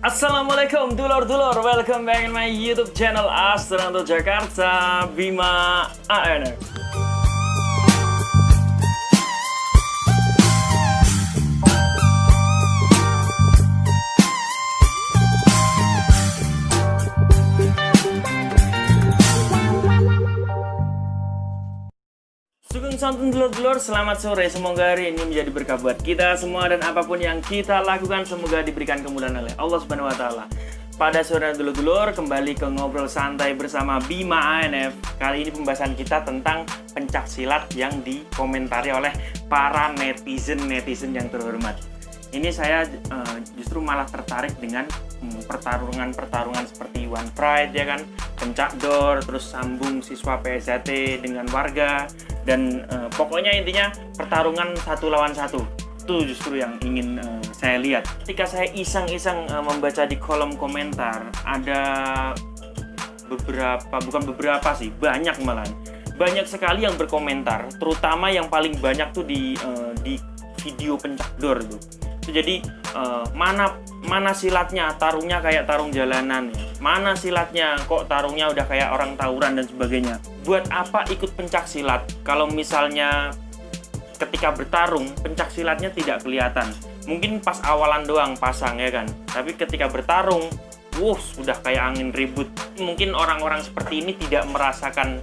Assalamualaikum dulur-dulur, welcome back in my YouTube channel Astranto Jakarta Bima ANF. Sugeng Santun dulur-dulur, selamat sore. Semoga hari ini menjadi berkah buat kita semua dan apapun yang kita lakukan semoga diberikan kemudahan oleh Allah Subhanahu wa taala. Pada sore dulur-dulur, kembali ke ngobrol santai bersama Bima ANF. Kali ini pembahasan kita tentang pencak silat yang dikomentari oleh para netizen yang terhormat. Ini saya justru malah tertarik dengan pertarungan seperti One Pride ya kan, pencak door, terus sambung siswa PSJT dengan warga dan pokoknya intinya pertarungan satu lawan satu. Itu justru yang ingin saya lihat. Ketika saya iseng-iseng membaca di kolom komentar, ada banyak malahan. Banyak sekali yang berkomentar, terutama yang paling banyak tuh di video pencak door tuh. Jadi mana silatnya, tarungnya kayak tarung jalanan, mana silatnya kok tarungnya udah kayak orang tawuran dan sebagainya. Buat apa ikut pencak silat kalau misalnya ketika bertarung pencak silatnya tidak kelihatan? Mungkin pas awalan doang pasang ya kan, tapi ketika bertarung sudah kayak angin ribut. Mungkin orang-orang seperti ini tidak merasakan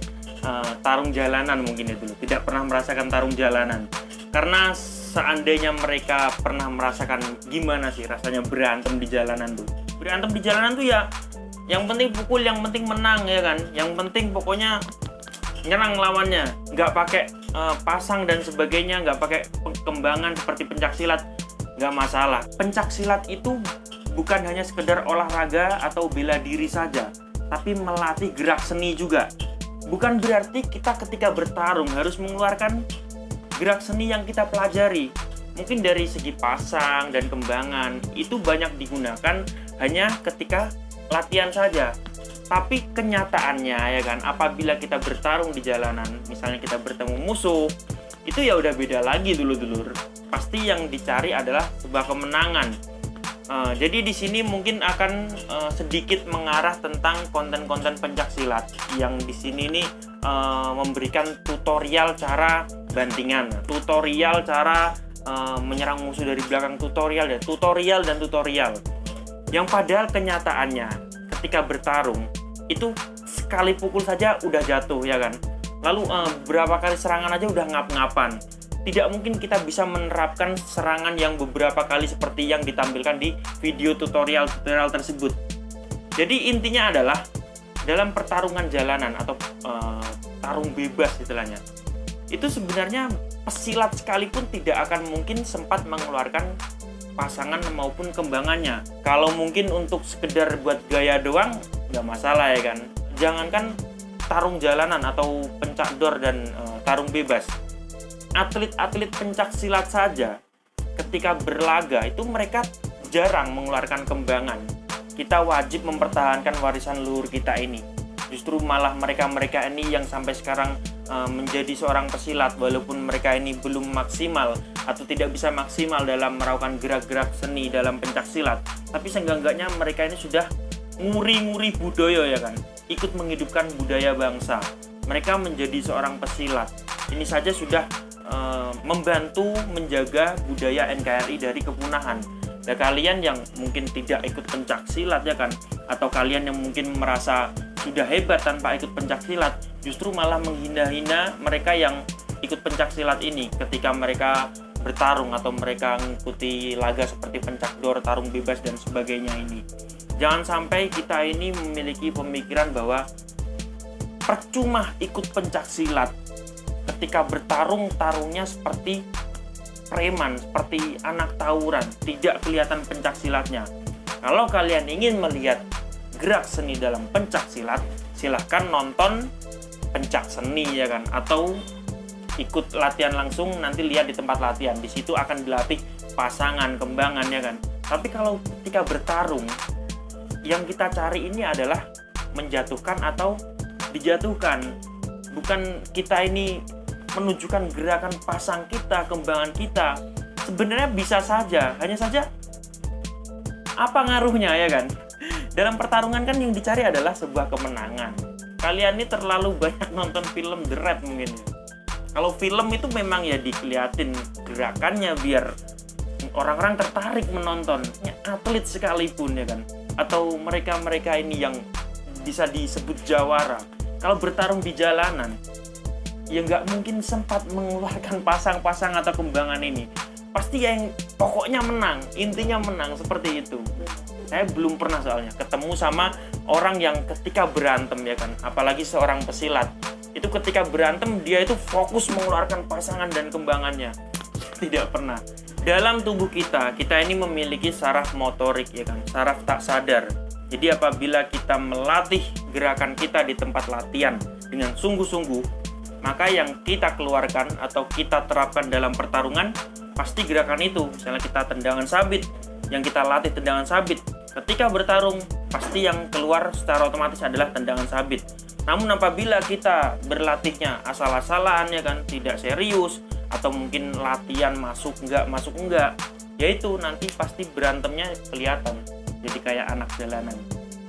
tarung jalanan, mungkin itu tidak pernah merasakan tarung jalanan. Karena seandainya mereka pernah merasakan gimana sih rasanya berantem di jalanan tuh. Berantem di jalanan tuh ya yang penting pukul, yang penting menang ya kan. Yang penting pokoknya nyerang lawannya, nggak pakai pasang dan sebagainya, nggak pakai perkembangan seperti pencak silat, nggak masalah. Pencak silat itu bukan hanya sekedar olahraga atau bela diri saja, tapi melatih gerak seni juga. Bukan berarti kita ketika bertarung harus mengeluarkan gerak seni yang kita pelajari. Mungkin dari segi pasang dan kembangan itu banyak digunakan hanya ketika latihan saja. Tapi kenyataannya ya kan, apabila kita bertarung di jalanan, misalnya kita bertemu musuh, itu ya udah beda lagi dulur-dulur. Pasti yang dicari adalah sebuah kemenangan. Jadi di sini mungkin akan sedikit mengarah tentang konten-konten pencak silat yang di sini nih memberikan tutorial cara bantingan, tutorial cara menyerang musuh dari belakang, tutorial. Yang padahal kenyataannya ketika bertarung itu sekali pukul saja udah jatuh ya kan. Lalu berapa kali serangan aja udah ngap-ngapan. Tidak mungkin kita bisa menerapkan serangan yang beberapa kali seperti yang ditampilkan di video tutorial tersebut. Jadi intinya adalah dalam pertarungan jalanan atau tarung bebas istilahnya, itu sebenarnya pesilat sekalipun tidak akan mungkin sempat mengeluarkan pasangan maupun kembangannya. Kalau mungkin untuk sekedar buat gaya doang nggak masalah ya kan. Jangankan tarung jalanan atau pencak door dan tarung bebas, atlet-atlet pencak silat saja ketika berlaga itu mereka jarang mengeluarkan kembangan. Kita wajib mempertahankan warisan leluhur kita ini. Justru malah mereka ini yang sampai sekarang menjadi seorang pesilat, walaupun mereka ini belum maksimal atau tidak bisa maksimal dalam melakukan gerak-gerak seni dalam pencak silat, tapi seenggak-enggaknya mereka ini sudah nguri-nguri budaya ya kan, ikut menghidupkan budaya bangsa. Mereka menjadi seorang pesilat ini saja sudah membantu menjaga budaya NKRI dari kepunahan. Nah, kalian yang mungkin tidak ikut pencak silat ya kan, atau kalian yang mungkin merasa sudah hebat tanpa ikut pencak silat, justru malah menghina-hina mereka yang ikut pencak silat ini ketika mereka bertarung atau mereka mengikuti laga seperti pencak door, tarung bebas dan sebagainya ini. Jangan sampai kita ini memiliki pemikiran bahwa percuma ikut pencak silat. Ketika bertarung, tarungnya seperti preman, seperti anak tawuran, tidak kelihatan pencak silatnya. Kalau kalian ingin melihat gerak seni dalam pencak silat, silahkan nonton pencak seni ya kan, atau ikut latihan langsung, nanti lihat di tempat latihan. Di situ akan dilatih pasangan, kembangan ya kan. Tapi kalau ketika bertarung, yang kita cari ini adalah menjatuhkan atau dijatuhkan. Bukan kita ini menunjukkan gerakan pasang kita, kembangan kita. Sebenarnya bisa saja, hanya saja apa ngaruhnya ya kan? Dalam pertarungan kan yang dicari adalah sebuah kemenangan. Kalian ini terlalu banyak nonton film The Raid mungkin ya. Kalau film itu memang ya dikeliatin gerakannya biar orang-orang tertarik menonton. Atlet sekalipun ya kan. Atau mereka-mereka ini yang bisa disebut jawara. Kalau bertarung di jalanan, ya nggak mungkin sempat mengeluarkan pasang-pasang atau kembangan ini. Pasti yang pokoknya menang, intinya menang, seperti itu. Saya belum pernah soalnya ketemu sama orang yang ketika berantem ya kan, apalagi seorang pesilat. Itu ketika berantem dia itu fokus mengeluarkan pasangan dan kembangannya. Tidak pernah. Dalam tubuh kita ini memiliki saraf motorik ya kan, saraf tak sadar. Jadi apabila kita melatih gerakan kita di tempat latihan dengan sungguh-sungguh, maka yang kita keluarkan atau kita terapkan dalam pertarungan pasti gerakan itu. Misalnya kita tendangan sabit, yang kita latih tendangan sabit. Ketika bertarung, pasti yang keluar secara otomatis adalah tendangan sabit. Namun apabila kita berlatihnya asal-asalan ya kan, tidak serius, atau mungkin latihan masuk enggak, yaitu nanti pasti berantemnya kelihatan. Jadi kayak anak jalanan.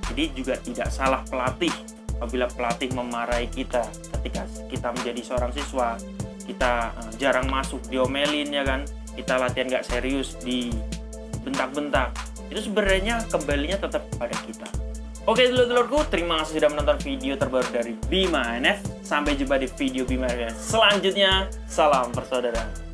Jadi juga tidak salah pelatih apabila pelatih memarahi kita ketika kita menjadi seorang siswa. Kita jarang masuk, diomelin ya kan, kita latihan nggak serius, di bentak-bentak, itu sebenarnya kembalinya tetap pada kita. Oke dulur-dulurku, terima kasih sudah menonton video terbaru dari Bima NF. Sampai jumpa di video Bima NF selanjutnya. Salam persaudaraan.